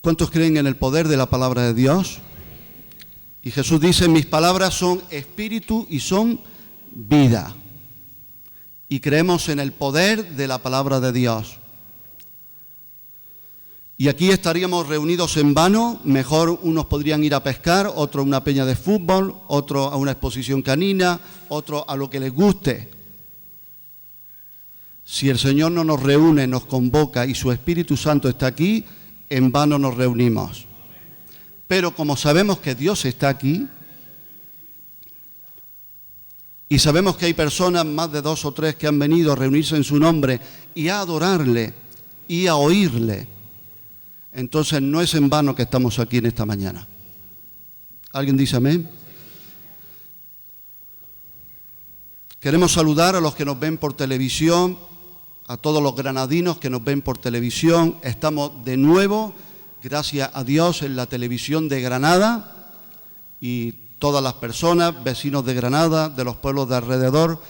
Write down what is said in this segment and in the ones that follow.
¿Cuántos creen en el poder de la palabra de Dios? Y Jesús dice, mis palabras son espíritu y son vida. Y creemos en el poder de la palabra de Dios. Y aquí estaríamos reunidos en vano, mejor unos podrían ir a pescar, otros a una peña de fútbol, otros a una exposición canina, otros a lo que les guste. Si el Señor no nos reúne, nos convoca y su Espíritu Santo está aquí, en vano nos reunimos. Pero como sabemos que Dios está aquí, y sabemos que hay personas, más de 2 o 3, que han venido a reunirse en su nombre y a adorarle y a oírle, entonces no es en vano que estamos aquí en esta mañana. ¿Alguien dice amén? Queremos saludar a los que nos ven por televisión, a todos los granadinos que nos ven por televisión. Estamos de nuevo, gracias a Dios, en la televisión de Granada, y todas las personas, vecinos de Granada, de los pueblos de alrededor,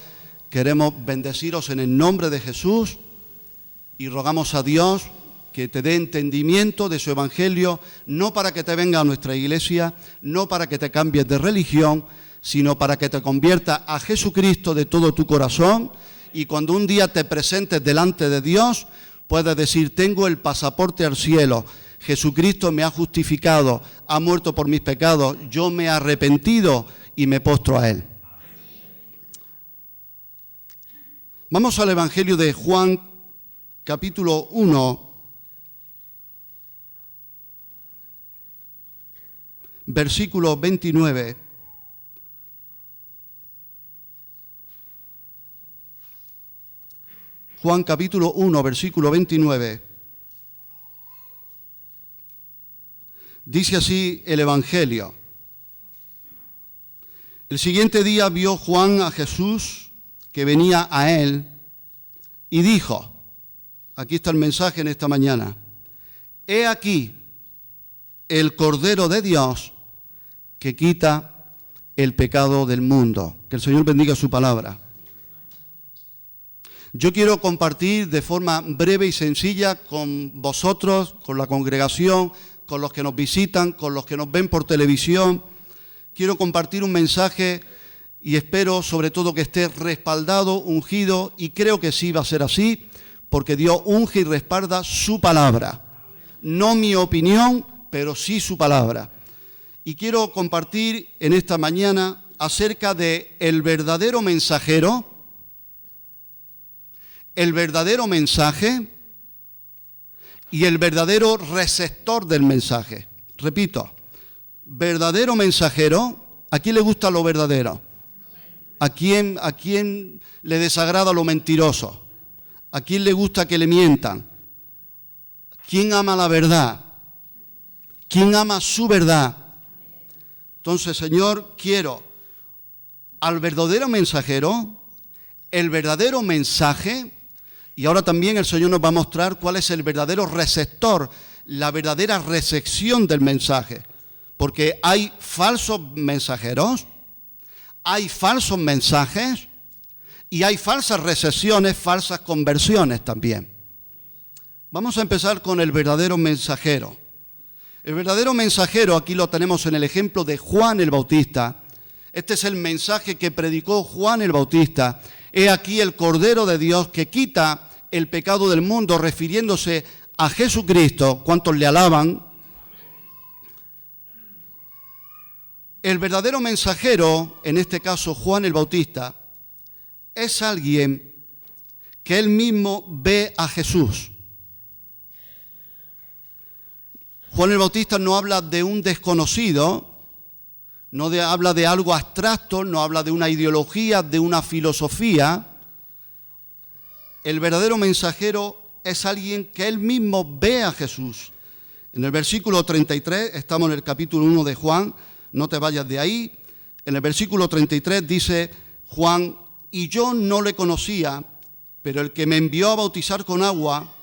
queremos bendeciros en el nombre de Jesús y rogamos a Dios que te dé entendimiento de su evangelio, no para que te venga a nuestra iglesia, no para que te cambies de religión, sino para que te conviertas a Jesucristo de todo tu corazón, y cuando un día te presentes delante de Dios, puedes decir, tengo el pasaporte al cielo, Jesucristo me ha justificado, ha muerto por mis pecados, yo me he arrepentido y me postro a Él. Vamos al Evangelio de Juan, capítulo 1, versículo 29. Juan capítulo 1, versículo 29. Dice así el Evangelio. El siguiente día vio Juan a Jesús que venía a él y dijo, aquí está el mensaje en esta mañana, he aquí el Cordero de Dios que quita el pecado del mundo. Que el Señor bendiga su palabra. Yo quiero compartir de forma breve y sencilla con vosotros, con la congregación, con los que nos visitan, con los que nos ven por televisión. Quiero compartir un mensaje y espero sobre todo que esté respaldado, ungido, y creo que sí va a ser así, porque Dios unge y respalda su palabra. No mi opinión, pero sí su palabra. Y quiero compartir en esta mañana acerca de el verdadero mensajero, el verdadero mensaje y el verdadero receptor del mensaje. Repito, verdadero mensajero. ¿A quién le gusta lo verdadero? ¿A quién le desagrada lo mentiroso? ¿A quién le gusta que le mientan? ¿Quién ama la verdad? ¿Quién ama su verdad? Entonces, Señor, quiero al verdadero mensajero, el verdadero mensaje, y ahora también el Señor nos va a mostrar cuál es el verdadero receptor, la verdadera recepción del mensaje. Porque hay falsos mensajeros, hay falsos mensajes y hay falsas recepciones, falsas conversiones también. Vamos a empezar con el verdadero mensajero. El verdadero mensajero, aquí lo tenemos en el ejemplo de Juan el Bautista. Este es el mensaje que predicó Juan el Bautista. He aquí el Cordero de Dios que quita el pecado del mundo, refiriéndose a Jesucristo. ¿Cuántos le alaban? El verdadero mensajero, en este caso Juan el Bautista, es alguien que él mismo ve a Jesús. Juan el Bautista no habla de un desconocido, habla de algo abstracto, no habla de una ideología, de una filosofía. El verdadero mensajero es alguien que él mismo ve a Jesús. En el versículo 33, estamos en el capítulo 1 de Juan, no te vayas de ahí. En el versículo 33 dice Juan, y yo no le conocía, pero el que me envió a bautizar con agua,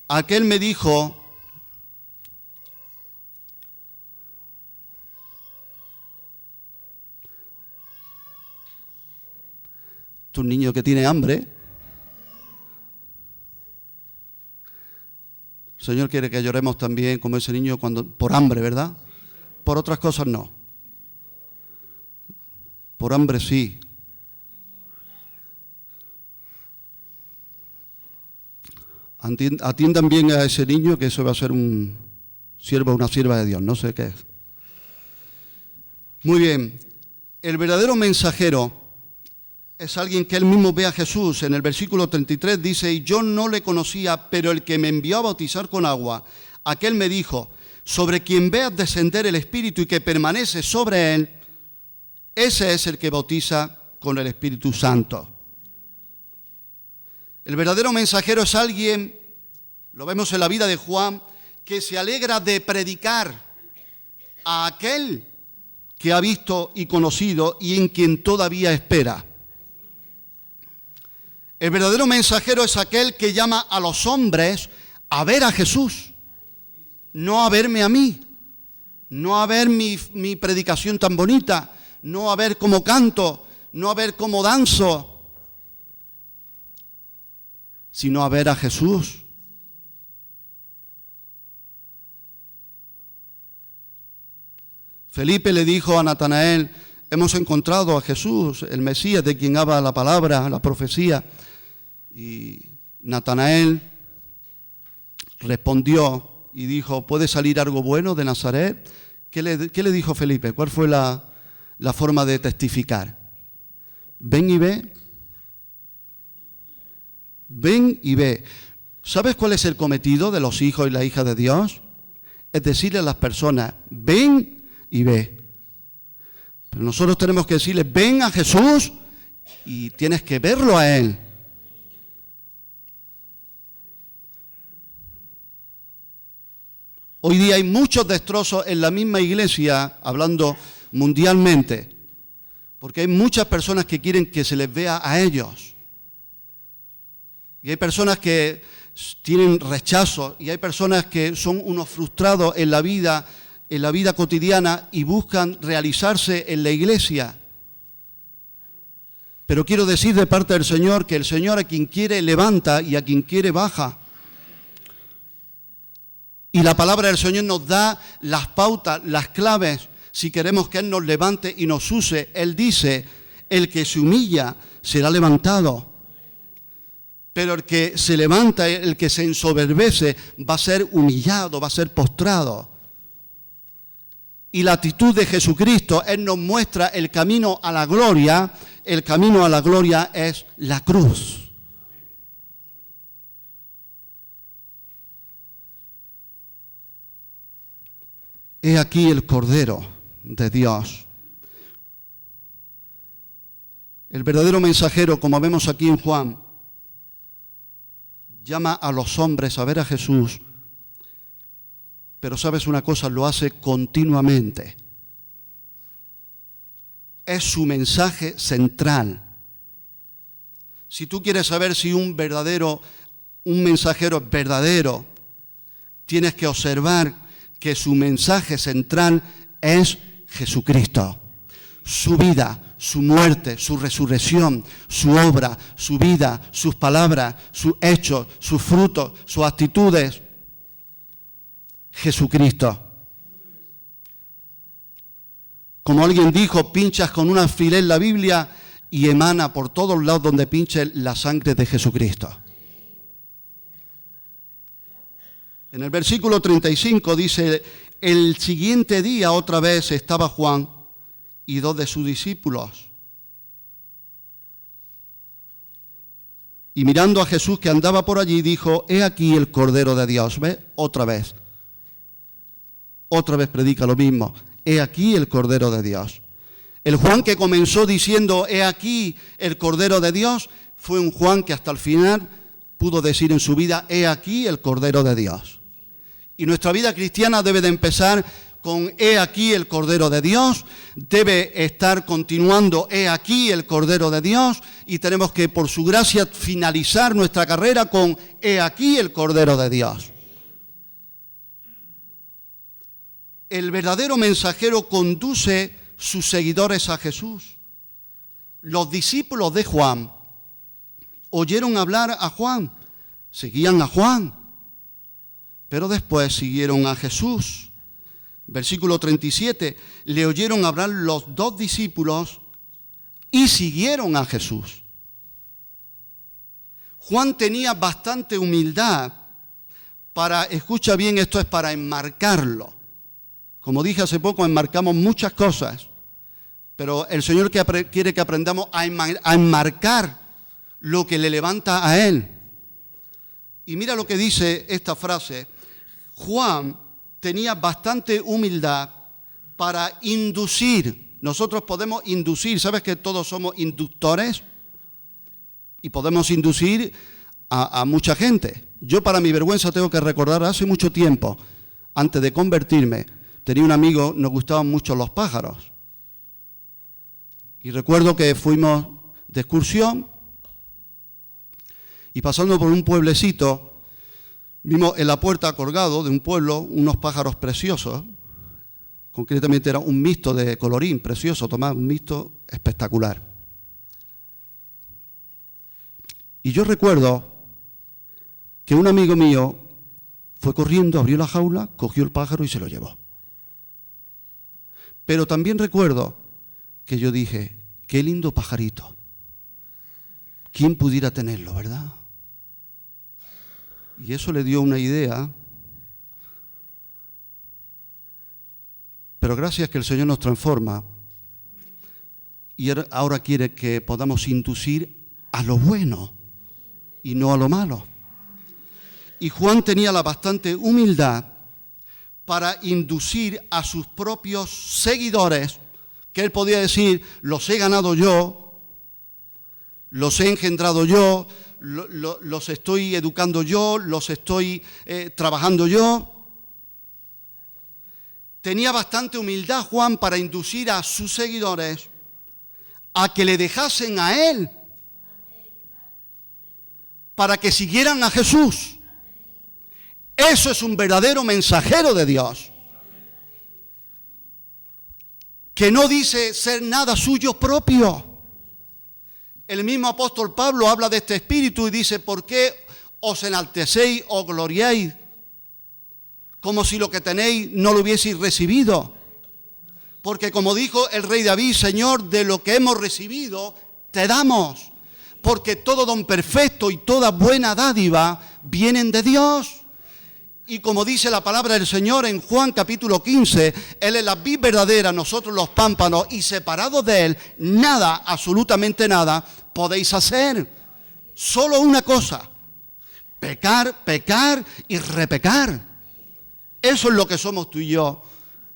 aquel me dijo, tu niño que tiene hambre, El Señor quiere que lloremos también como ese niño por hambre, ¿verdad? Por otras cosas no. Por hambre sí. Atiendan bien a ese niño, que eso va a ser un siervo o una sierva de Dios, no sé qué es. Muy bien. El verdadero mensajero es alguien que él mismo ve a Jesús. En el versículo 33 dice: y yo no le conocía, pero el que me envió a bautizar con agua, aquel me dijo: sobre quien veas descender el Espíritu y que permanece sobre él, ese es el que bautiza con el Espíritu Santo. El verdadero mensajero es alguien, lo vemos en la vida de Juan, que se alegra de predicar a aquel que ha visto y conocido y en quien todavía espera. El verdadero mensajero es aquel que llama a los hombres a ver a Jesús, no a verme a mí, no a ver mi predicación tan bonita, no a ver cómo canto, no a ver cómo danzo, sino a ver a Jesús. Felipe le dijo a Natanael: hemos encontrado a Jesús, el Mesías, de quien habla la palabra, la profecía. Y Natanael respondió y dijo: ¿puede salir algo bueno de Nazaret? ¿Qué le dijo Felipe? ¿Cuál fue la forma de testificar? Ven y ve. Ven y ve. ¿Sabes cuál es el cometido de los hijos y las hijas de Dios? Es decirle a las personas: ven y ve. Pero nosotros tenemos que decirle: ven a Jesús y tienes que verlo a Él. Hoy día hay muchos destrozos en la misma iglesia, hablando mundialmente, porque hay muchas personas que quieren que se les vea a ellos. Y hay personas que tienen rechazo, y hay personas que son unos frustrados en la vida cotidiana y buscan realizarse en la iglesia. Pero quiero decir de parte del Señor que el Señor a quien quiere levanta y a quien quiere baja. Y la palabra del Señor nos da las pautas, las claves, si queremos que Él nos levante y nos use. Él dice: el que se humilla será levantado, pero el que se levanta, el que se ensoberbece, va a ser humillado, va a ser postrado. Y la actitud de Jesucristo, Él nos muestra el camino a la gloria. El camino a la gloria es la cruz. He aquí el Cordero de Dios. El verdadero mensajero, como vemos aquí en Juan, llama a los hombres a ver a Jesús, pero ¿sabes una cosa? Lo hace continuamente. Es su mensaje central. Si tú quieres saber si un mensajero es verdadero, tienes que observar que su mensaje central es Jesucristo. Su vida, su muerte, su resurrección, su obra, su vida, sus palabras, sus hechos, sus frutos, sus actitudes. Jesucristo. Como alguien dijo, pinchas con un alfiler la Biblia y emana por todos lados donde pinche la sangre de Jesucristo. En el versículo 35 dice: el siguiente día otra vez estaba Juan y 2 de sus discípulos. Y mirando a Jesús que andaba por allí, dijo: he aquí el Cordero de Dios. ¿Ve? Otra vez predica lo mismo. He aquí el Cordero de Dios. El Juan que comenzó diciendo: he aquí el Cordero de Dios, fue un Juan que hasta el final pudo decir en su vida: he aquí el Cordero de Dios. Y nuestra vida cristiana debe de empezar con: he aquí el Cordero de Dios, debe estar continuando: he aquí el Cordero de Dios, y tenemos que, por su gracia, finalizar nuestra carrera con: he aquí el Cordero de Dios. El verdadero mensajero conduce sus seguidores a Jesús. Los discípulos de Juan oyeron hablar a Juan, seguían a Juan, pero después siguieron a Jesús. Versículo 37, le oyeron hablar los 2 discípulos y siguieron a Jesús. Juan tenía bastante humildad para, escucha bien, esto es para enmarcarlo. Como dije hace poco, enmarcamos muchas cosas, pero el Señor quiere que aprendamos a enmarcar lo que le levanta a Él. Y mira lo que dice esta frase. Juan tenía bastante humildad para inducir. Nosotros podemos inducir, ¿sabes que todos somos inductores? Y podemos inducir a mucha gente. Yo, para mi vergüenza, tengo que recordar, hace mucho tiempo, antes de convertirme, tenía un amigo, nos gustaban mucho los pájaros. Y recuerdo que fuimos de excursión y pasando por un pueblecito, vimos en la puerta colgado de un pueblo unos pájaros preciosos. Concretamente era un mixto de colorín precioso, Tomás, un mixto espectacular. Y yo recuerdo que un amigo mío fue corriendo, abrió la jaula, cogió el pájaro y se lo llevó. Pero también recuerdo que yo dije, qué lindo pajarito. ¿Quién pudiera tenerlo, verdad? Y eso le dio una idea. Pero gracias que el Señor nos transforma y ahora quiere que podamos inducir a lo bueno y no a lo malo. Y Juan tenía la bastante humildad para inducir a sus propios seguidores, que él podía decir, los he ganado yo, los he engendrado yo, los estoy educando yo, los estoy trabajando yo. Tenía bastante humildad Juan para inducir a sus seguidores a que le dejasen a él, para que siguieran a Jesús. Eso es un verdadero mensajero de Dios, que no dice ser nada suyo propio. El mismo apóstol Pablo habla de este espíritu y dice, ¿por qué os enaltecéis o gloriáis como si lo que tenéis no lo hubieseis recibido? Porque como dijo el rey David, Señor, de lo que hemos recibido, te damos. Porque todo don perfecto y toda buena dádiva vienen de Dios. Y como dice la palabra del Señor en Juan capítulo 15, Él es la vid verdadera, nosotros los pámpanos, y separados de Él, nada, absolutamente nada, podéis hacer. Solo una cosa, pecar, pecar y repecar. Eso es lo que somos tú y yo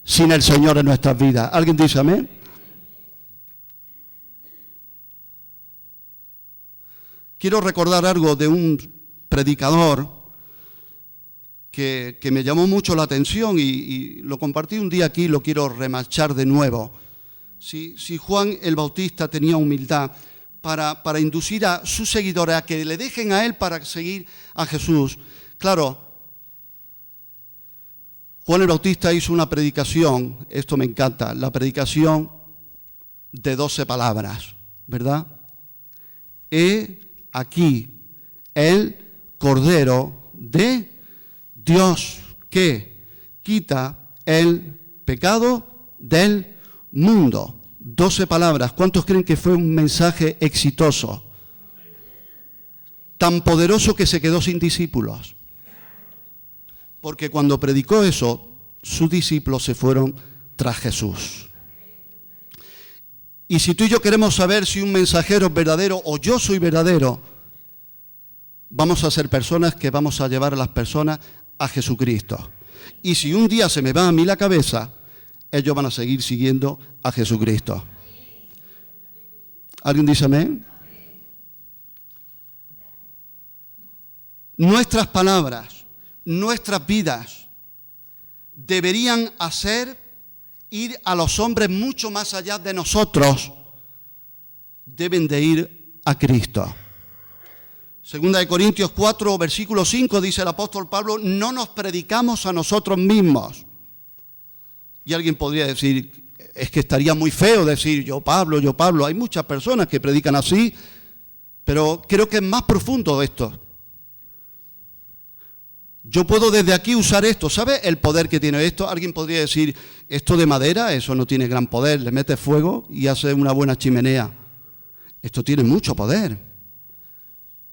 sin el Señor en nuestras vidas. ¿Alguien dice amén? Quiero recordar algo de un predicador que me llamó mucho la atención y lo compartí un día aquí y lo quiero remarchar de nuevo. Si Juan el Bautista tenía humildad para inducir a sus seguidores a que le dejen a él para seguir a Jesús, claro, Juan el Bautista hizo una predicación, esto me encanta, la predicación de 12 palabras, ¿verdad? He aquí el Cordero de Dios que quita el pecado del mundo. 12 palabras. ¿Cuántos creen que fue un mensaje exitoso? Tan poderoso que se quedó sin discípulos. Porque cuando predicó eso, sus discípulos se fueron tras Jesús. Y si tú y yo queremos saber si un mensajero es verdadero o yo soy verdadero, vamos a ser personas que vamos a llevar a las personas a Jesucristo. Y si un día se me va a mí la cabeza, ellos van a seguir siguiendo a Jesucristo. ¿Alguien dice amén? Nuestras palabras, nuestras vidas deberían hacer ir a los hombres mucho más allá de nosotros. Deben de ir a Cristo. Segunda de Corintios 4, versículo 5, dice el apóstol Pablo, no nos predicamos a nosotros mismos. Y alguien podría decir, es que estaría muy feo decir yo Pablo. Hay muchas personas que predican así, pero creo que es más profundo esto. Yo puedo desde aquí usar esto. ¿Sabe el poder que tiene esto? Alguien podría decir, esto de madera, eso no tiene gran poder. Le metes fuego y hace una buena chimenea. Esto tiene mucho poder.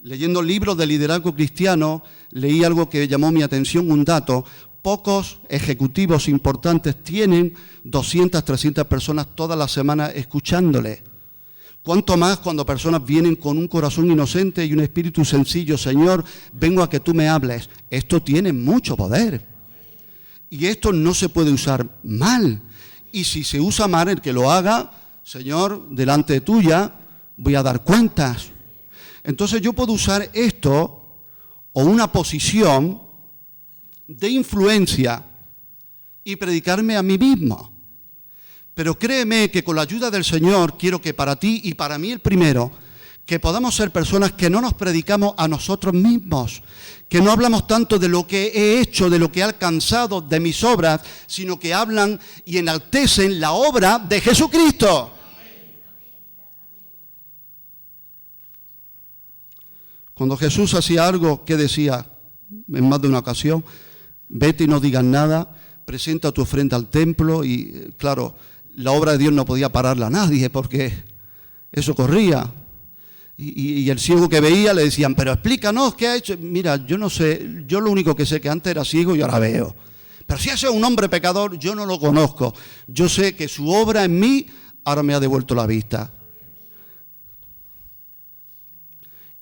Leyendo libros de liderazgo cristiano, leí algo que llamó mi atención, un dato. Pocos ejecutivos importantes tienen 200, 300 personas toda la semana escuchándole. ¿Cuánto más cuando personas vienen con un corazón inocente y un espíritu sencillo? Señor, vengo a que tú me hables. Esto tiene mucho poder. Y esto no se puede usar mal. Y si se usa mal, el que lo haga, Señor, delante de tuya, voy a dar cuentas. Entonces yo puedo usar esto o una posición de influencia y predicarme a mí mismo. Pero créeme que con la ayuda del Señor quiero que para ti y para mí el primero, que podamos ser personas que no nos predicamos a nosotros mismos, que no hablamos tanto de lo que he hecho, de lo que he alcanzado, de mis obras, sino que hablan y enaltecen la obra de Jesucristo. Cuando Jesús hacía algo, ¿qué decía? En más de una ocasión, vete y no digas nada, presenta tu ofrenda al templo y, claro, la obra de Dios no podía pararla a nadie porque eso corría. Y el ciego que veía le decían, pero explícanos qué ha hecho. Mira, yo no sé, yo lo único que sé que antes era ciego y ahora veo. Pero si ese es un hombre pecador, yo no lo conozco. Yo sé que su obra en mí ahora me ha devuelto la vista.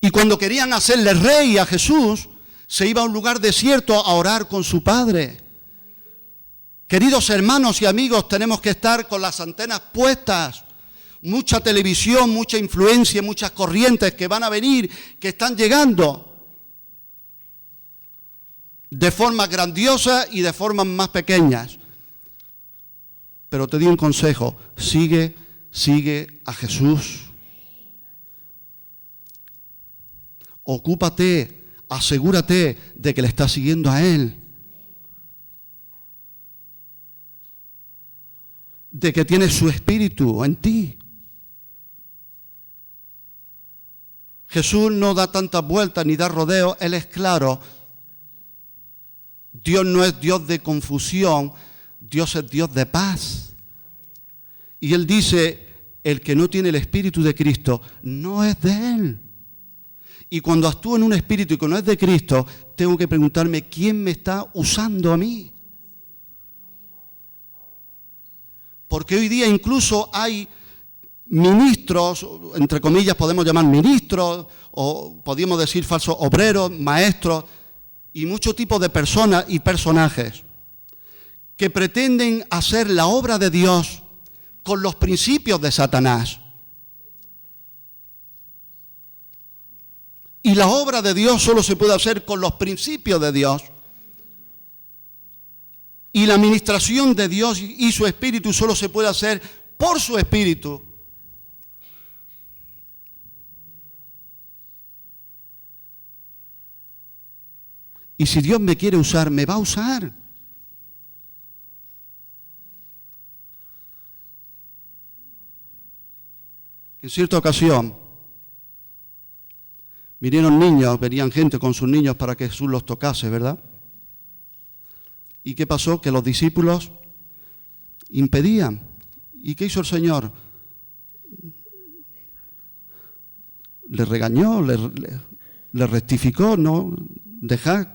Y cuando querían hacerle rey a Jesús, se iba a un lugar desierto a orar con su Padre. Queridos hermanos y amigos, tenemos que estar con las antenas puestas. Mucha televisión, mucha influencia, muchas corrientes que van a venir, que están llegando de formas grandiosas y de formas más pequeñas. Pero te doy un consejo, sigue a Jesús. Ocúpate, asegúrate de que le estás siguiendo a Él. De que tienes su espíritu en ti. Jesús no da tantas vueltas ni da rodeos, Él es claro. Dios no es Dios de confusión, Dios es Dios de paz. Y Él dice, el que no tiene el espíritu de Cristo no es de Él. Y cuando actúo en un espíritu y que no es de Cristo, tengo que preguntarme, ¿quién me está usando a mí? Porque hoy día incluso hay ministros, entre comillas podemos llamar ministros, o podríamos decir falsos obreros, maestros, y muchos tipos de personas y personajes que pretenden hacer la obra de Dios con los principios de Satanás. Y la obra de Dios solo se puede hacer con los principios de Dios. Y la administración de Dios y su Espíritu solo se puede hacer por su Espíritu. Y si Dios me quiere usar, me va a usar. En cierta ocasión, venían gente con sus niños para que Jesús los tocase, ¿verdad? ¿Y qué pasó? Que los discípulos impedían. ¿Y qué hizo el Señor? Les regañó, les rectificó, ¿no? Dejad.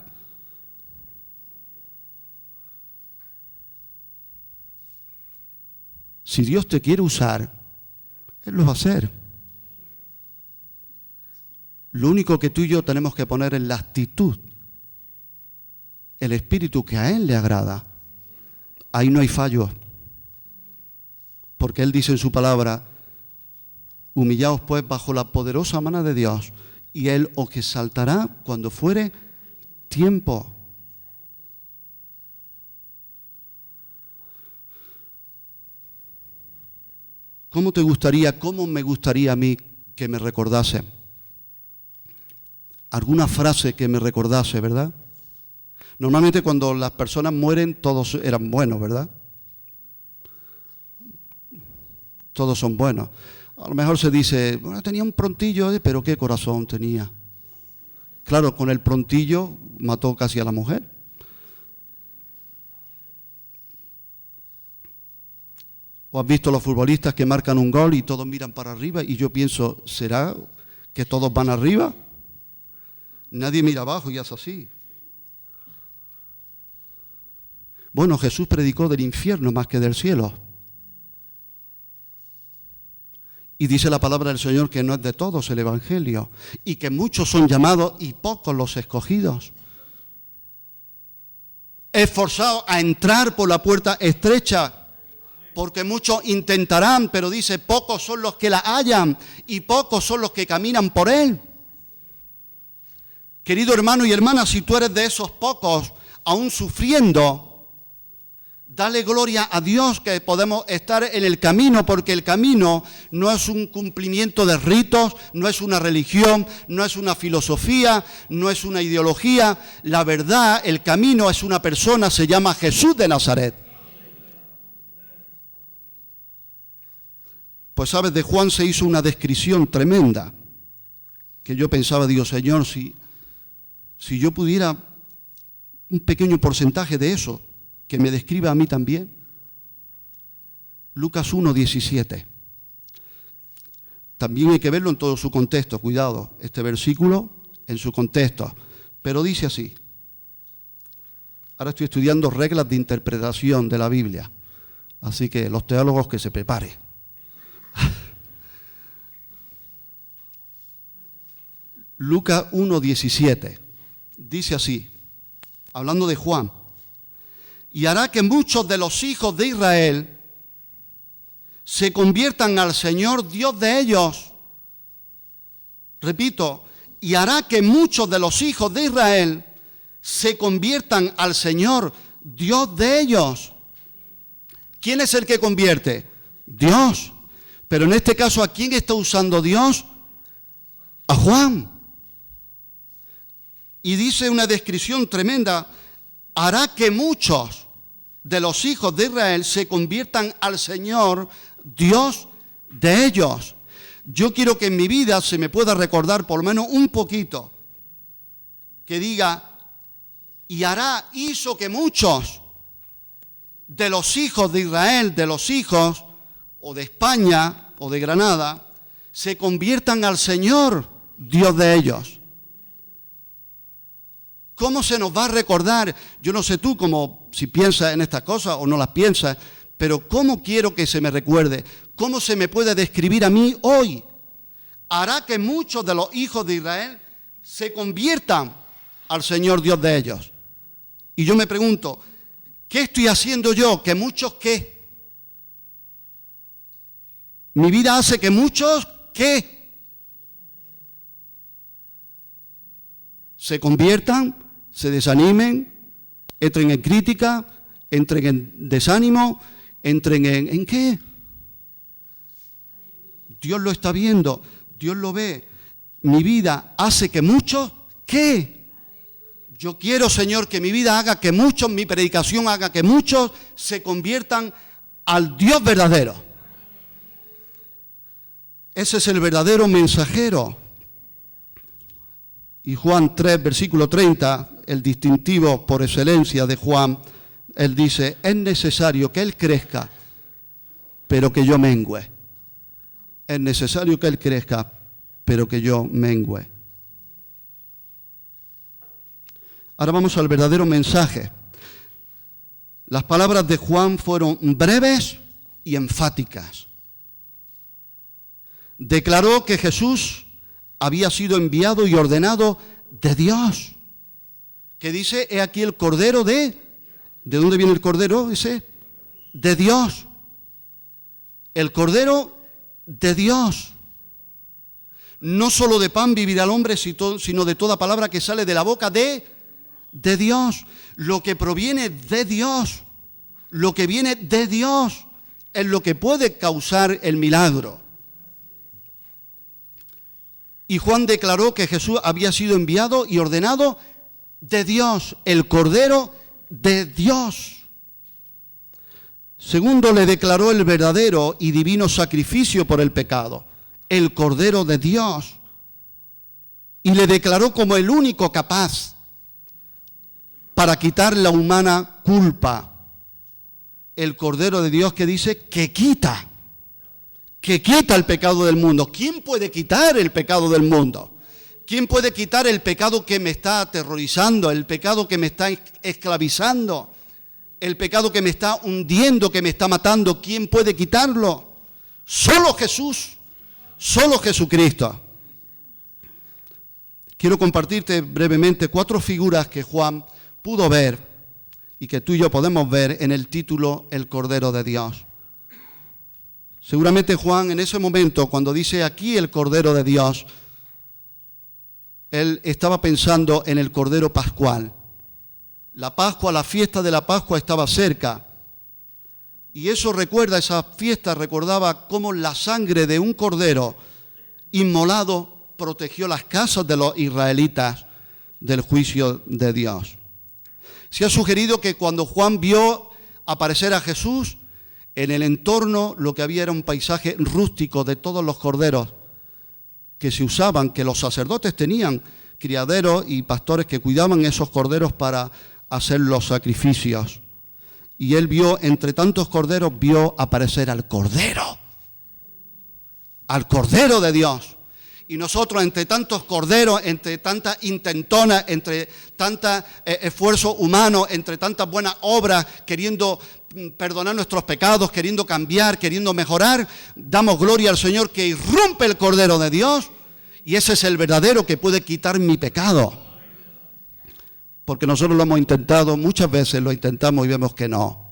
Si Dios te quiere usar, Él lo va a hacer. Lo único que tú y yo tenemos que poner es la actitud, el espíritu que a Él le agrada. Ahí no hay fallo. Porque Él dice en su palabra, humillaos pues bajo la poderosa mano de Dios, y Él os exaltará cuando fuere tiempo. ¿Cómo me gustaría a mí que me recordase? Alguna frase que me recordase, ¿verdad? Normalmente cuando las personas mueren todos eran buenos, ¿verdad? Todos son buenos. A lo mejor se dice, bueno, tenía un prontillo, pero qué corazón tenía. Claro, con el prontillo mató casi a la mujer. ¿O has visto los futbolistas que marcan un gol y todos miran para arriba? Y yo pienso, ¿será que todos van arriba? Nadie mira abajo y hace así. Bueno, Jesús predicó del infierno más que del cielo. Y dice la palabra del Señor que no es de todos el Evangelio, y que muchos son llamados y pocos los escogidos. Esforzados a entrar por la puerta estrecha, porque muchos intentarán, pero dice, pocos son los que la hallan y pocos son los que caminan por él. Querido hermano y hermana, si tú eres de esos pocos, aún sufriendo, dale gloria a Dios que podemos estar en el camino, porque el camino no es un cumplimiento de ritos, no es una religión, no es una filosofía, no es una ideología. La verdad, el camino es una persona, se llama Jesús de Nazaret. Pues sabes, de Juan se hizo una descripción tremenda, que yo pensaba, digo, Señor, si yo pudiera un pequeño porcentaje de eso, que me describa a mí también. Lucas 1:17. También hay que verlo en todo su contexto, cuidado, este versículo en su contexto, pero dice así. Ahora estoy estudiando reglas de interpretación de la Biblia, así que los teólogos que se preparen. Lucas 1:17 dice así, hablando de Juan: y hará que muchos de los hijos de Israel se conviertan al Señor Dios de ellos. Repito, y hará que muchos de los hijos de Israel se conviertan al Señor Dios de ellos. ¿Quién es el que convierte? Dios. Pero en este caso, ¿a quién está usando Dios? A Juan. Y dice una descripción tremenda: hará que muchos de los hijos de Israel se conviertan al Señor, Dios de ellos. Yo quiero que en mi vida se me pueda recordar por lo menos un poquito, que diga, y hizo que muchos de los hijos de Israel, de los hijos o de España o de Granada, se conviertan al Señor, Dios de ellos. ¿Cómo se nos va a recordar? Yo no sé tú como si piensas en estas cosas o no las piensas, pero ¿cómo quiero que se me recuerde? ¿Cómo se me puede describir a mí hoy? Hará que muchos de los hijos de Israel se conviertan al Señor Dios de ellos. Y yo me pregunto, ¿qué estoy haciendo yo? ¿Que muchos qué? Mi vida hace que muchos ¿qué? Se conviertan, se desanimen, entren en crítica, entren en desánimo, entren ¿en qué? Dios lo está viendo, Dios lo ve. Mi vida hace que muchos ¿qué? Yo quiero, Señor, que mi vida haga que muchos, mi predicación haga que muchos se conviertan al Dios verdadero. Ese es el verdadero mensajero. Y Juan 3, versículo 30, el distintivo por excelencia de Juan, él dice, es necesario que Él crezca, pero que yo mengüe. Es necesario que Él crezca, pero que yo mengüe. Ahora vamos al verdadero mensaje. Las palabras de Juan fueron breves y enfáticas. Declaró que Jesús había sido enviado y ordenado de Dios. Que dice, he aquí el Cordero ¿de dónde viene el Cordero ese? De Dios. El Cordero de Dios. No solo de pan vivirá el hombre, sino de toda palabra que sale de la boca de Dios. Lo que proviene de Dios, lo que viene de Dios, es lo que puede causar el milagro. Y Juan declaró que Jesús había sido enviado y ordenado de Dios, el Cordero de Dios. Segundo, le declaró el verdadero y divino sacrificio por el pecado, el Cordero de Dios. Y le declaró como el único capaz para quitar la humana culpa. El Cordero de Dios que dice que quita el pecado del mundo. ¿Quién puede quitar el pecado del mundo? ¿Quién puede quitar el pecado que me está aterrorizando, el pecado que me está esclavizando, el pecado que me está hundiendo, que me está matando? ¿Quién puede quitarlo? Solo Jesús, solo Jesucristo. Quiero compartirte brevemente 4 figuras que Juan pudo ver y que tú y yo podemos ver en el título El Cordero de Dios. Seguramente Juan en ese momento, cuando dice aquí el Cordero de Dios, él estaba pensando en el Cordero Pascual. La Pascua, la fiesta de la Pascua estaba cerca. Y eso recuerda, esa fiesta recordaba cómo la sangre de un cordero inmolado protegió las casas de los israelitas del juicio de Dios. Se ha sugerido que cuando Juan vio aparecer a Jesús, en el entorno lo que había era un paisaje rústico de todos los corderos que se usaban, que los sacerdotes tenían, criaderos y pastores que cuidaban esos corderos para hacer los sacrificios. Y él vio, entre tantos corderos, vio aparecer al Cordero de Dios. Y nosotros, entre tantos corderos, entre tanta intentona, entre tanto esfuerzo humano, entre tantas buenas obras, queriendo perdonar nuestros pecados, queriendo cambiar, queriendo mejorar, damos gloria al Señor que irrumpe el Cordero de Dios, y ese es el verdadero que puede quitar mi pecado. Porque nosotros lo hemos intentado, muchas veces lo intentamos y vemos que no.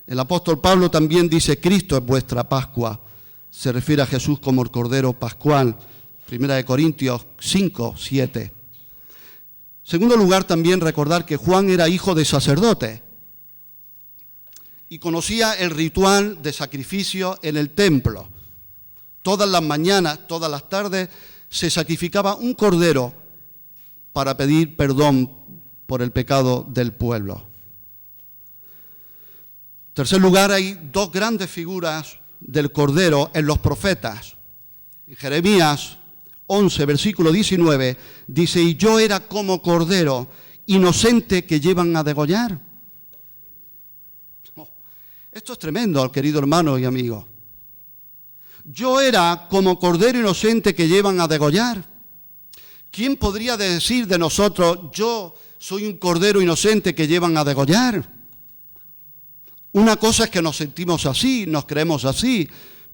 El apóstol Pablo también dice, Cristo es vuestra Pascua. Se refiere a Jesús como el Cordero Pascual. 1 Corintios 5, 7. Segundo lugar, también recordar que Juan era hijo de sacerdote y conocía el ritual de sacrificio en el templo. Todas las mañanas, todas las tardes, se sacrificaba un cordero para pedir perdón por el pecado del pueblo. En tercer lugar, hay 2 grandes figuras del Cordero en los profetas. En Jeremías 11, versículo 19, dice, y yo era como cordero inocente que llevan a degollar. Esto es tremendo, querido hermano y amigo. Yo era como cordero inocente que llevan a degollar. ¿Quién podría decir de nosotros, yo soy un cordero inocente que llevan a degollar? Una cosa es que nos sentimos así, nos creemos así,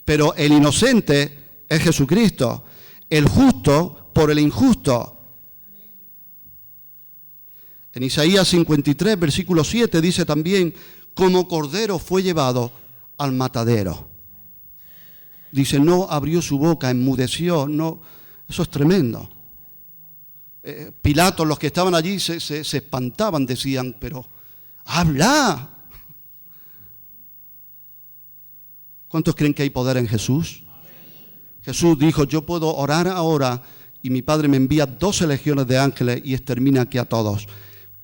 pero el inocente es Jesucristo, el justo por el injusto. En Isaías 53, versículo 7, dice también, como cordero fue llevado al matadero. Dice, no abrió su boca, enmudeció, no, eso es tremendo. Pilatos, los que estaban allí, se espantaban, decían, pero habla. ¿Cuántos creen que hay poder en Jesús? Jesús dijo, yo puedo orar ahora y mi Padre me envía 12 legiones de ángeles y extermina aquí a todos.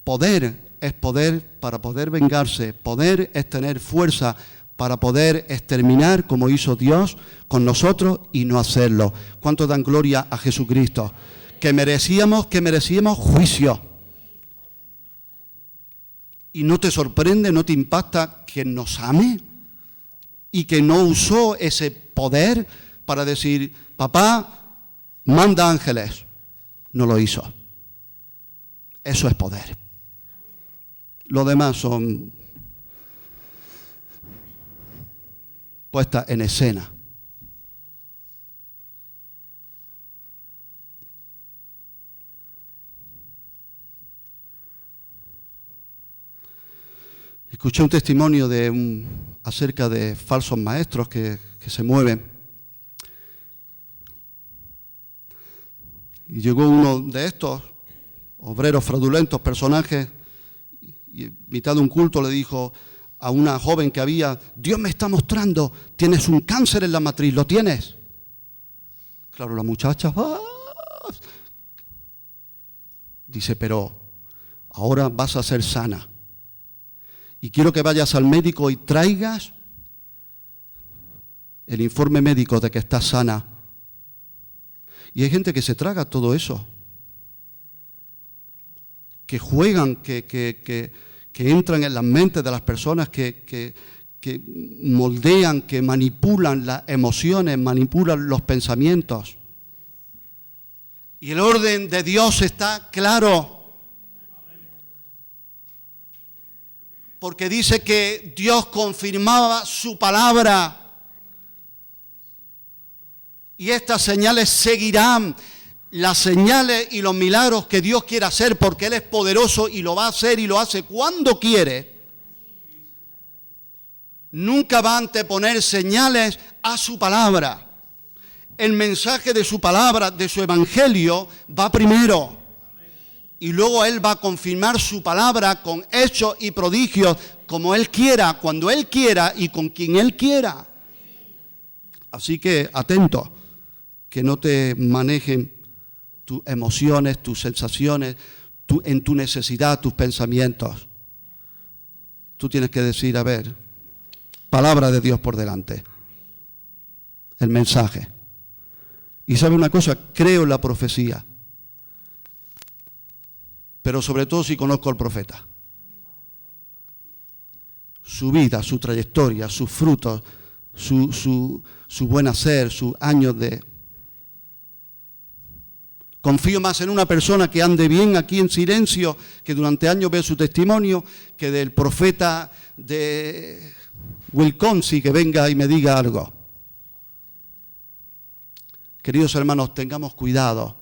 Poder es poder para poder vengarse, poder es tener fuerza para poder exterminar como hizo Dios con nosotros y no hacerlo. ¿Cuántos dan gloria a Jesucristo? Que merecíamos juicio. ¿Y no te sorprende, no te impacta que nos ame? Y que no usó ese poder para decir, papá, manda ángeles. No lo hizo. Eso es poder. Lo demás son puestas en escena. Escuché un testimonio acerca de falsos maestros que se mueven. Y llegó uno de estos obreros fraudulentos, personajes, y en mitad de un culto le dijo a una joven que había, Dios me está mostrando, tienes un cáncer en la matriz, ¿lo tienes? Claro, la muchacha dice, pero ahora vas a ser sana. Y quiero que vayas al médico y traigas el informe médico de que estás sana. Y hay gente que se traga todo eso. que juegan, que entran en las mentes de las personas, que moldean, que manipulan las emociones, manipulan los pensamientos. Y el orden de Dios está claro. Porque dice que Dios confirmaba su palabra. Y estas señales seguirán. Las señales y los milagros que Dios quiere hacer, porque Él es poderoso y lo va a hacer y lo hace cuando quiere. Nunca va a anteponer señales a su palabra. El mensaje de su palabra, de su evangelio, va primero. Y luego Él va a confirmar su palabra con hechos y prodigios como Él quiera, cuando Él quiera y con quien Él quiera. Así que atento, que no te manejen tus emociones, tus sensaciones, en tu necesidad, tus pensamientos. Tú tienes que decir, a ver, palabra de Dios por delante. El mensaje. Y sabe una cosa, creo en la profecía. Pero sobre todo si conozco al profeta. Su vida, su trayectoria, sus frutos, su buen hacer, sus años de... Confío más en una persona que ande bien aquí en silencio, que durante años ve su testimonio, que del profeta de Wilconsi que venga y me diga algo. Queridos hermanos, tengamos cuidado.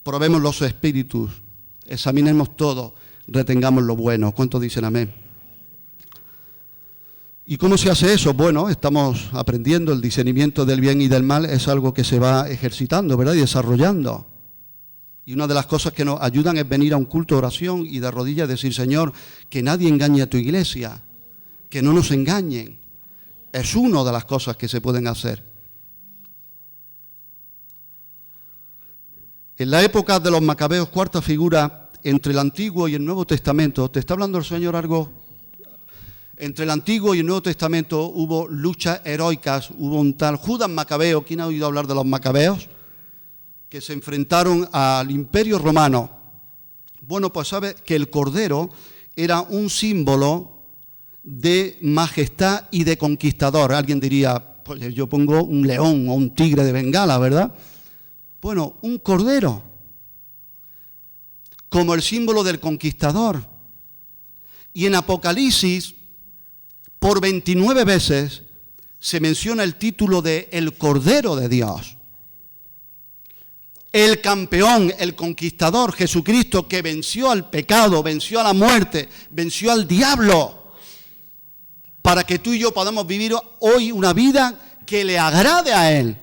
Probemos los espíritus. Examinemos todo, retengamos lo bueno. ¿Cuántos dicen amén? ¿Y cómo se hace eso? Bueno, estamos aprendiendo el discernimiento del bien y del mal, es algo que se va ejercitando, ¿verdad? Y desarrollando. Y una de las cosas que nos ayudan es venir a un culto de oración y de rodillas decir, Señor, que nadie engañe a tu iglesia, que no nos engañen. Es una de las cosas que se pueden hacer. En la época de los macabeos, cuarta figura entre el Antiguo y el Nuevo Testamento, ¿te está hablando el Señor algo? Entre el Antiguo y el Nuevo Testamento hubo luchas heroicas, hubo un tal Judas Macabeo, ¿quién ha oído hablar de los macabeos? Que se enfrentaron al Imperio Romano. Bueno, pues sabe que el cordero era un símbolo de majestad y de conquistador. Alguien diría, pues yo pongo un león o un tigre de Bengala, ¿verdad? Bueno, un cordero, como el símbolo del conquistador. Y en Apocalipsis, por 29 veces, se menciona el título de el Cordero de Dios. El campeón, el conquistador, Jesucristo, que venció al pecado, venció a la muerte, venció al diablo, para que tú y yo podamos vivir hoy una vida que le agrade a Él.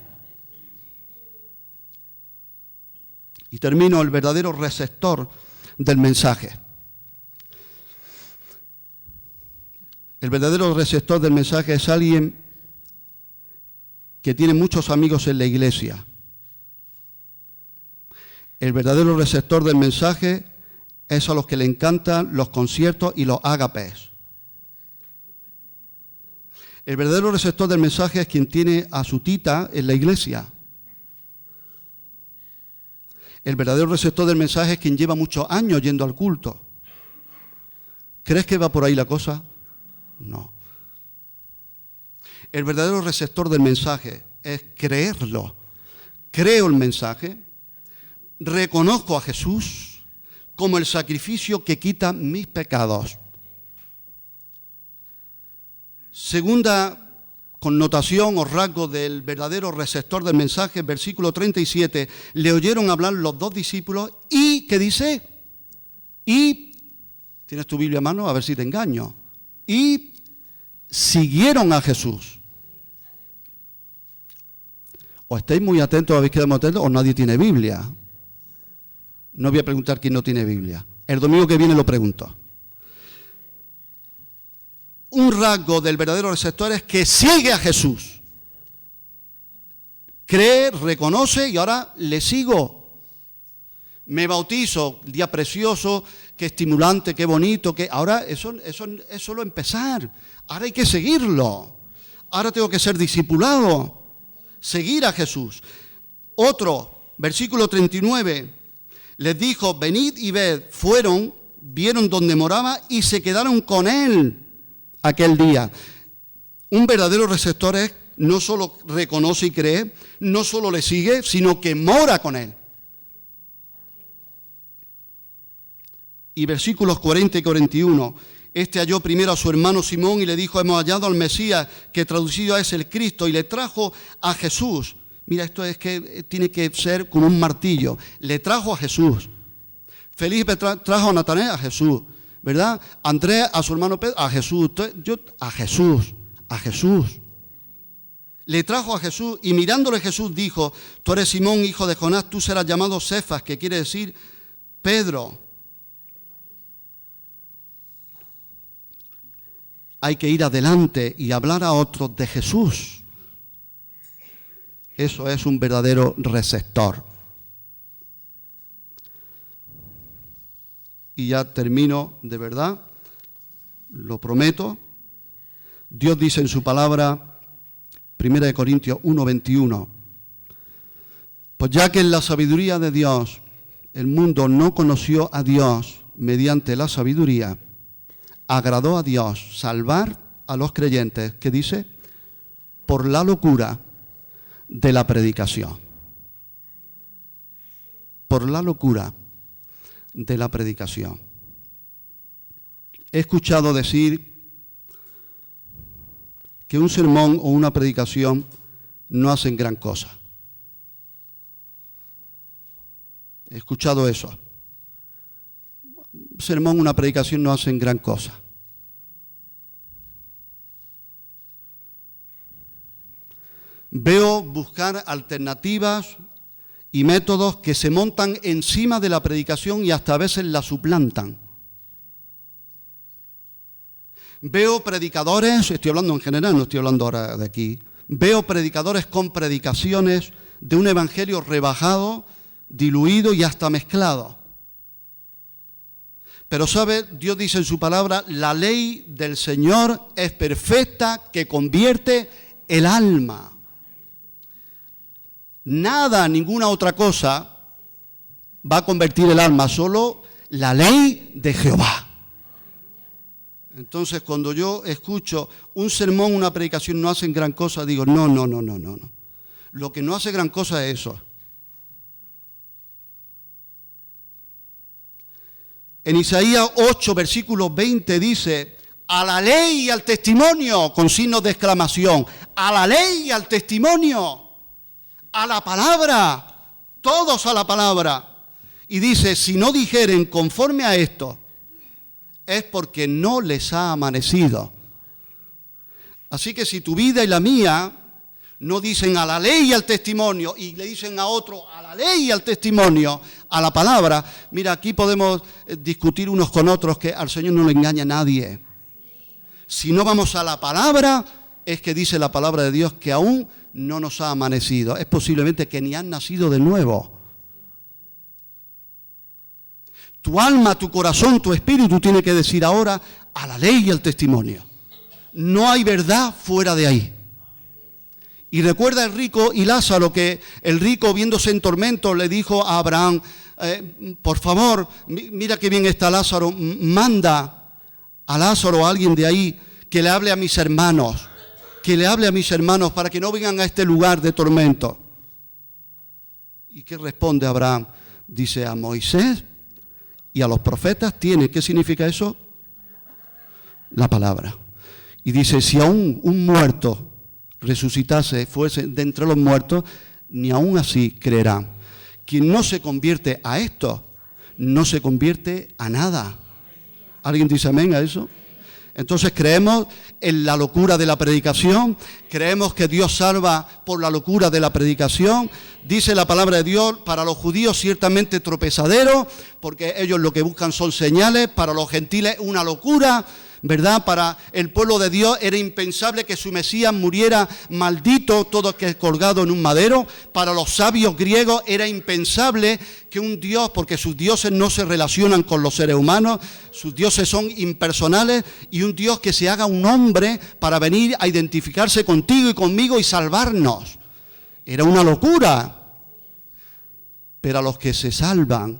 Y termino, el verdadero receptor del mensaje. El verdadero receptor del mensaje es alguien que tiene muchos amigos en la iglesia. El verdadero receptor del mensaje es a los que le encantan los conciertos y los ágapes. El verdadero receptor del mensaje es quien tiene a su tita en la iglesia. El verdadero receptor del mensaje es quien lleva muchos años yendo al culto. ¿Crees que va por ahí la cosa? No. El verdadero receptor del mensaje es creerlo. Creo el mensaje, reconozco a Jesús como el sacrificio que quita mis pecados. Segunda connotación o rasgo del verdadero receptor del mensaje, versículo 37, le oyeron hablar los dos discípulos y, ¿qué dice? Y, ¿tienes tu Biblia a mano? A ver si te engaño. Y siguieron a Jesús. O estáis muy atentos, habéis quedado muy atentos, o nadie tiene Biblia. No voy a preguntar quién no tiene Biblia. El domingo que viene lo pregunto. Un rasgo del verdadero receptor es que sigue a Jesús. Cree, reconoce y ahora le sigo. Me bautizo, día precioso, qué estimulante, qué bonito, que ahora eso es solo empezar. Ahora hay que seguirlo. Ahora tengo que ser discipulado. Seguir a Jesús. Otro, versículo 39. Les dijo, venid y ved. Fueron, vieron dónde moraba y se quedaron con él aquel día. Un verdadero receptor es, no solo reconoce y cree, no solo le sigue, sino que mora con él. Y versículos 40 y 41. Este halló primero a su hermano Simón y le dijo, hemos hallado al Mesías, que traducido es el Cristo, y le trajo a Jesús. Mira, esto es que tiene que ser como un martillo. Le trajo a Jesús. Felipe trajo a Natanael a Jesús, ¿verdad? Andrés a su hermano Pedro a Jesús. A Jesús. Le trajo a Jesús y mirándole Jesús dijo, tú eres Simón, hijo de Jonás, tú serás llamado Cefas, que quiere decir Pedro. Hay que ir adelante y hablar a otros de Jesús. Eso es un verdadero receptor. Y ya termino, de verdad, lo prometo. Dios dice en su palabra, 1 Corintios 1:21, pues ya que en la sabiduría de Dios el mundo no conoció a Dios mediante la sabiduría, agradó a Dios salvar a los creyentes, ¿qué dice? Por la locura de la predicación. Por la locura de la predicación. He escuchado decir que un sermón o una predicación no hacen gran cosa. He escuchado eso. Un sermón, una predicación no hacen gran cosa. Veo buscar alternativas y métodos que se montan encima de la predicación y hasta a veces la suplantan. Veo predicadores, estoy hablando en general, no estoy hablando ahora de aquí, veo predicadores con predicaciones de un evangelio rebajado, diluido y hasta mezclado. Pero sabe, Dios dice en su palabra, la ley del Señor es perfecta, que convierte el alma. Nada, ninguna otra cosa va a convertir el alma, solo la ley de Jehová. Entonces, cuando yo escucho un sermón, una predicación no hacen gran cosa, digo, no. Lo que no hace gran cosa es eso. En Isaías 8, versículo 20 dice, a la ley y al testimonio, con signos de exclamación, a la ley y al testimonio, a la palabra, todos a la palabra. Y dice, si no dijeren conforme a esto, es porque no les ha amanecido. Así que si tu vida y la mía no dicen a la ley y al testimonio, y le dicen a otro a la ley y al testimonio, a la palabra, mira, aquí podemos discutir unos con otros que al Señor no le engaña a nadie. Si no vamos a la palabra, es que dice la palabra de Dios que aún no nos ha amanecido. Es posiblemente que ni han nacido de nuevo. Tu alma, tu corazón, tu espíritu tiene que decir ahora a la ley y al testimonio. No hay verdad fuera de ahí. Y recuerda el rico y Lázaro, que el rico, viéndose en tormento, le dijo a Abraham, por favor, mira qué bien está Lázaro, manda a Lázaro, a alguien de ahí, que le hable a mis hermanos, para que no vengan a este lugar de tormento. ¿Y qué responde Abraham? Dice, a Moisés y a los profetas tiene, ¿qué significa eso? La palabra. Y dice, si aún un muerto resucitase, fuese de entre los muertos, ni aún así creerán. Quien no se convierte a esto, no se convierte a nada. ¿Alguien dice amén a eso? Entonces creemos en la locura de la predicación, creemos que Dios salva por la locura de la predicación. Dice la palabra de Dios, para los judíos ciertamente tropezadero, porque ellos lo que buscan son señales, para los gentiles una locura, ¿verdad? Para el pueblo de Dios era impensable que su Mesías muriera maldito, todo que colgado en un madero. Para los sabios griegos era impensable que un Dios, porque sus dioses no se relacionan con los seres humanos, sus dioses son impersonales, y un Dios que se haga un hombre para venir a identificarse contigo y conmigo y salvarnos. Era una locura. Pero a los que se salvan,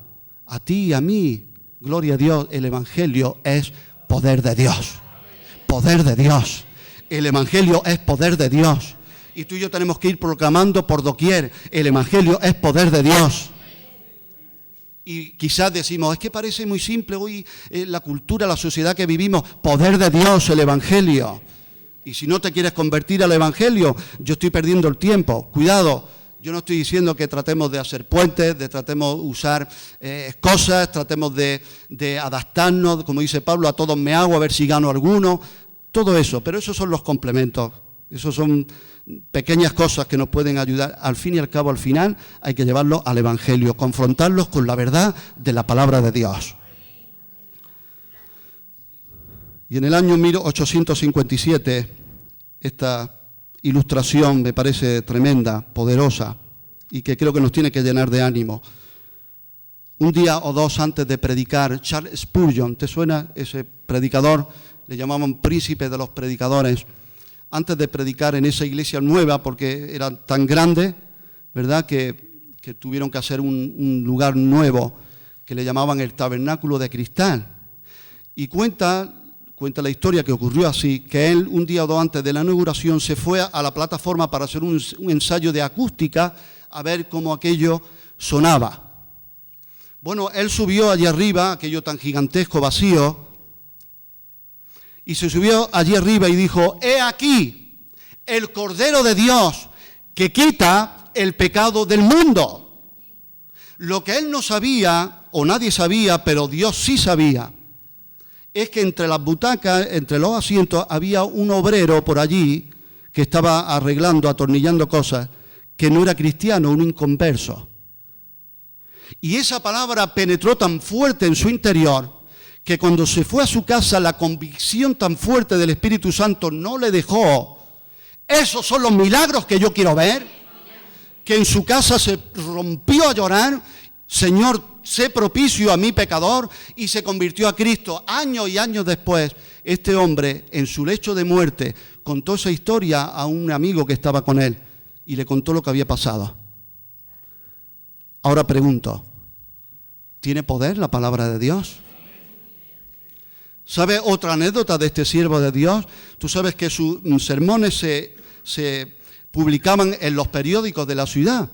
A ti y a mí, gloria a Dios, el Evangelio es poder de Dios. Poder de Dios. El Evangelio es poder de Dios. Y tú y yo tenemos que ir proclamando por doquier, el Evangelio es poder de Dios. Y quizás decimos, es que parece muy simple hoy la cultura, la sociedad que vivimos, poder de Dios, el Evangelio. Y si no te quieres convertir al Evangelio, yo estoy perdiendo el tiempo. Cuidado, yo no estoy diciendo que tratemos de hacer puentes, tratemos de usar cosas, tratemos de adaptarnos, como dice Pablo, a todos me hago, a ver si gano alguno. Todo eso, pero esos son los complementos. Esos son pequeñas cosas que nos pueden ayudar. Al fin y al cabo, al final, hay que llevarlos al Evangelio, confrontarlos con la verdad de la palabra de Dios. Y en el año 1857, esta ilustración me parece tremenda, poderosa, y que creo que nos tiene que llenar de ánimo. Un día o dos antes de predicar, Charles Spurgeon, ¿te suena ese predicador? Le llamaban príncipe de los predicadores. Antes de predicar en esa iglesia nueva, porque era tan grande, ¿verdad?, que tuvieron que hacer un lugar nuevo que le llamaban el Tabernáculo de Cristal. Y cuenta la historia que ocurrió así, que él un día o dos antes de la inauguración se fue a la plataforma para hacer un ensayo de acústica a ver cómo aquello sonaba. Bueno, él subió allí arriba, aquello tan gigantesco, vacío, y se subió allí arriba y dijo, he aquí el Cordero de Dios que quita el pecado del mundo. Lo que él no sabía, o nadie sabía, pero Dios sí sabía, es que entre las butacas, entre los asientos, había un obrero por allí que estaba arreglando, atornillando cosas, que no era cristiano, un inconverso. Y esa palabra penetró tan fuerte en su interior que cuando se fue a su casa la convicción tan fuerte del Espíritu Santo no le dejó. Esos son los milagros que yo quiero ver. Que en su casa se rompió a llorar, Señor, sé propicio a mi pecador, y se convirtió a Cristo. Años y años después, este hombre en su lecho de muerte contó esa historia a un amigo que estaba con él y le contó lo que había pasado. Ahora pregunto, ¿tiene poder la palabra de Dios? ¿Sabe otra anécdota de este siervo de Dios? Tú sabes que sus sermones se publicaban en los periódicos de la ciudad.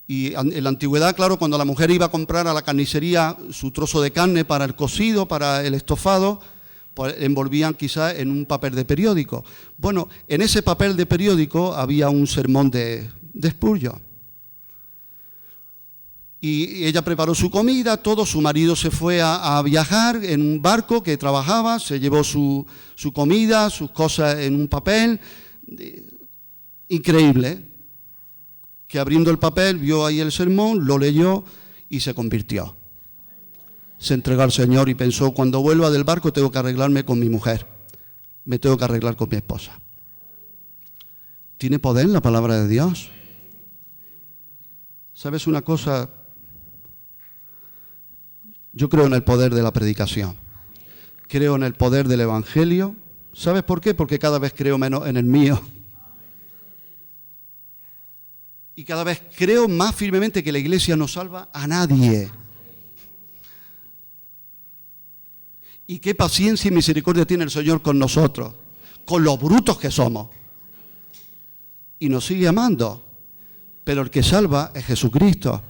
Y en la antigüedad, claro, cuando la mujer iba a comprar a la carnicería su trozo de carne para el cocido, para el estofado, pues envolvían quizás en un papel de periódico. Bueno, en ese papel de periódico había un sermón de Spurgeon. Y ella preparó su comida, todo, su marido se fue a viajar en un barco que trabajaba, se llevó su comida, sus cosas en un papel. Increíble, que abriendo el papel vio ahí el sermón, lo leyó y se convirtió. Se entregó al Señor y pensó, cuando vuelva del barco tengo que arreglarme con mi mujer, me tengo que arreglar con mi esposa. ¿Tiene poder la palabra de Dios? ¿Sabes una cosa? Yo creo en el poder de la predicación, creo en el poder del Evangelio. ¿Sabes por qué? Porque cada vez creo menos en el mío. Y cada vez creo más firmemente que la Iglesia no salva a nadie. Y qué paciencia y misericordia tiene el Señor con nosotros, con los brutos que somos. Y nos sigue amando. Pero el que salva es Jesucristo.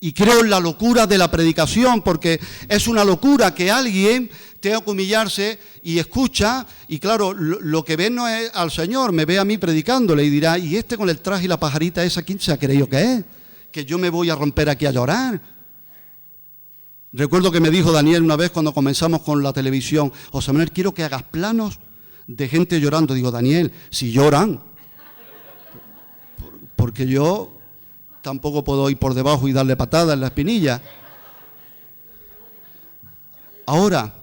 Y creo en la locura de la predicación, porque es una locura que alguien tenga que humillarse y escucha, y claro, lo que ve no es al Señor, me ve a mí predicándole y dirá, ¿y este con el traje y la pajarita esa, quién se ha creído que es? Que yo me voy a romper aquí a llorar. Recuerdo que me dijo Daniel una vez cuando comenzamos con la televisión, José Manuel, quiero que hagas planos de gente llorando. Digo, Daniel, si lloran, porque yo tampoco puedo ir por debajo y darle patadas en la espinilla. Ahora,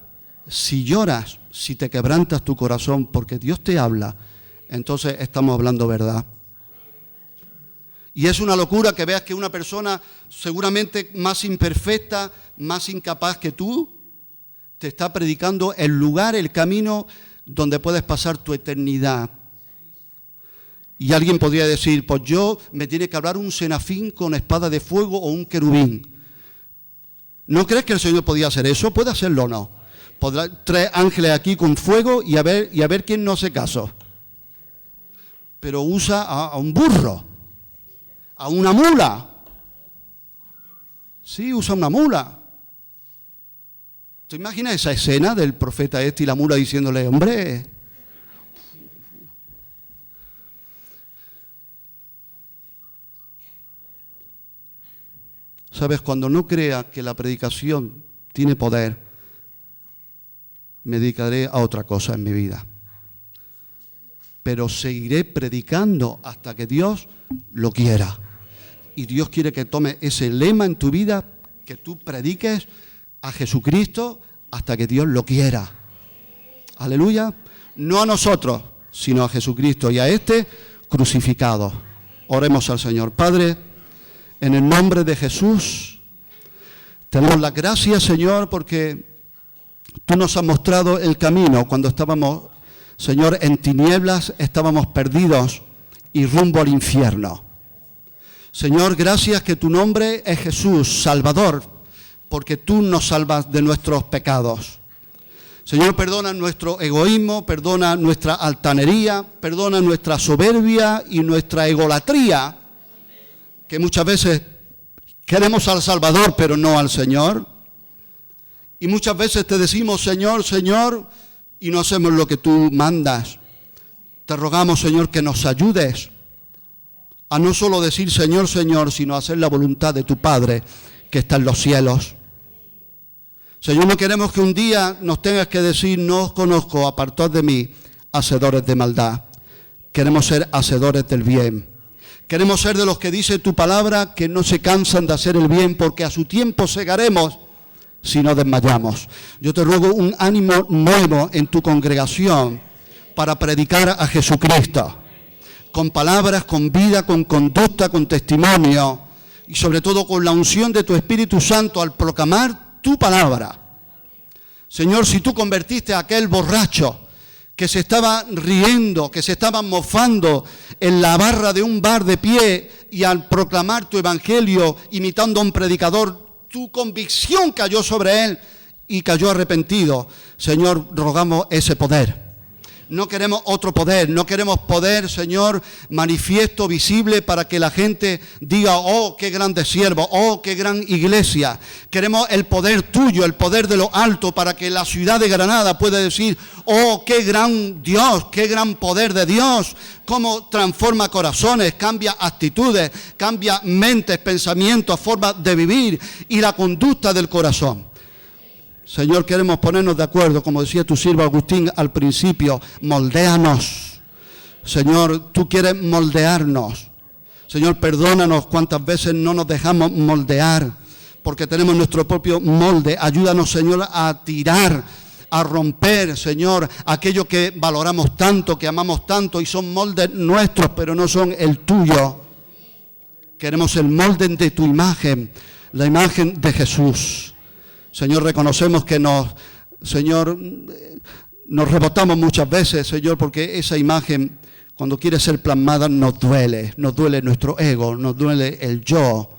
si lloras, si te quebrantas tu corazón porque Dios te habla, entonces estamos hablando verdad. Y es una locura que veas que una persona seguramente más imperfecta, más incapaz que tú, te está predicando el lugar, el camino donde puedes pasar tu eternidad. Y alguien podría decir, pues yo me tiene que hablar un serafín con espada de fuego o un querubín. ¿No crees que el Señor podía hacer eso? ¿Puede hacerlo o no? Podrá traer ángeles aquí con fuego y a ver quién no hace caso. Pero usa a un burro, a una mula. Sí, usa una mula. ¿Te imaginas esa escena del profeta y la mula diciéndole, hombre? ¿Sabes? Cuando no crea que la predicación tiene poder, me dedicaré a otra cosa en mi vida. Pero seguiré predicando hasta que Dios lo quiera. Y Dios quiere que tome ese lema en tu vida, que tú prediques a Jesucristo hasta que Dios lo quiera. Aleluya. No a nosotros, sino a Jesucristo y a este crucificado. Oremos al Señor. Padre, en el nombre de Jesús, te damos las gracias, Señor, porque tú nos has mostrado el camino cuando estábamos, Señor, en tinieblas, estábamos perdidos y rumbo al infierno. Señor, gracias que tu nombre es Jesús, Salvador, porque tú nos salvas de nuestros pecados. Señor, perdona nuestro egoísmo, perdona nuestra altanería, perdona nuestra soberbia y nuestra egolatría, que muchas veces queremos al Salvador, pero no al Señor. Y muchas veces te decimos, Señor, Señor, y no hacemos lo que tú mandas. Te rogamos, Señor, que nos ayudes a no solo decir Señor, Señor, sino a hacer la voluntad de tu Padre que está en los cielos. Señor, no queremos que un día nos tengas que decir, no os conozco, apartad de mí, hacedores de maldad. Queremos ser hacedores del bien. Queremos ser de los que dice tu palabra, que no se cansan de hacer el bien, porque a su tiempo segaremos si no desmayamos. Yo te ruego un ánimo nuevo en tu congregación para predicar a Jesucristo, con palabras, con vida, con conducta, con testimonio, y sobre todo con la unción de tu Espíritu Santo al proclamar tu palabra. Señor, si tú convertiste a aquel borracho que se estaba riendo, que se estaba mofando en la barra de un bar de pie, y al proclamar tu evangelio, imitando a un predicador, tu convicción cayó sobre él y cayó arrepentido. Señor, rogamos ese poder. No queremos otro poder, no queremos poder, Señor, manifiesto, visible, para que la gente diga, oh, qué grande siervo, oh, qué gran iglesia. Queremos el poder tuyo, el poder de lo alto, para que la ciudad de Granada pueda decir, oh, qué gran Dios, qué gran poder de Dios, cómo transforma corazones, cambia actitudes, cambia mentes, pensamientos, formas de vivir y la conducta del corazón. Señor, queremos ponernos de acuerdo, como decía tu siervo Agustín al principio, moldéanos. Señor, tú quieres moldearnos. Señor, perdónanos cuántas veces no nos dejamos moldear, porque tenemos nuestro propio molde. Ayúdanos, Señor, a tirar, a romper, Señor, aquello que valoramos tanto, que amamos tanto, y son moldes nuestros, pero no son el tuyo. Queremos el molde de tu imagen, la imagen de Jesús. Señor, reconocemos que nos rebotamos muchas veces, Señor, porque esa imagen, cuando quiere ser plasmada, nos duele nuestro ego, nos duele el yo.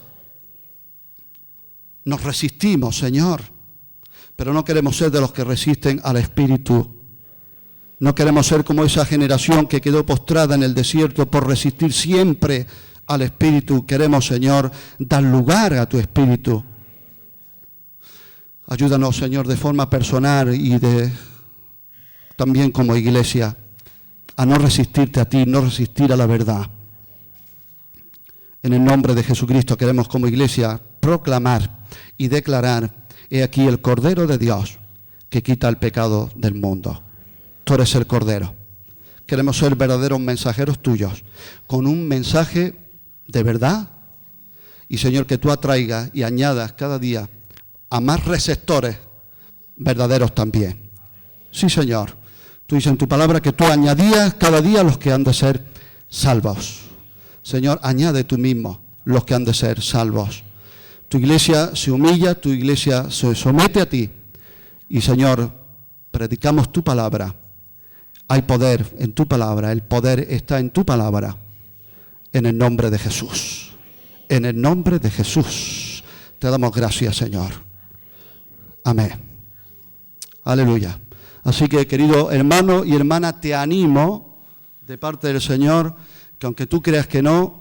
Nos resistimos, Señor, pero no queremos ser de los que resisten al Espíritu. No queremos ser como esa generación que quedó postrada en el desierto por resistir siempre al Espíritu. Queremos, Señor, dar lugar a tu Espíritu. Ayúdanos, Señor, de forma personal y también como iglesia, a no resistirte a ti, no resistir a la verdad. En el nombre de Jesucristo queremos como iglesia proclamar y declarar, he aquí el Cordero de Dios que quita el pecado del mundo. Tú eres el Cordero. Queremos ser verdaderos mensajeros tuyos, con un mensaje de verdad. Y, Señor, que tú atraigas y añadas cada día a más receptores verdaderos también. Sí, Señor. Tú dices en tu palabra que tú añadías cada día los que han de ser salvos. Señor, añade tú mismo los que han de ser salvos. Tu iglesia se humilla, tu iglesia se somete a ti. Y, Señor, predicamos tu palabra. Hay poder en tu palabra, el poder está en tu palabra. En el nombre de Jesús. En el nombre de Jesús. Te damos gracias, Señor. Amén. Aleluya. Así que, querido hermano y hermana, te animo de parte del Señor, que aunque tú creas que no,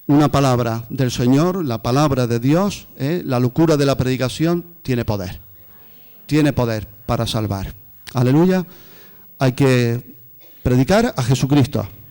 una palabra del Señor, la palabra de Dios, la locura de la predicación, tiene poder. Tiene poder para salvar. Aleluya. Hay que predicar a Jesucristo.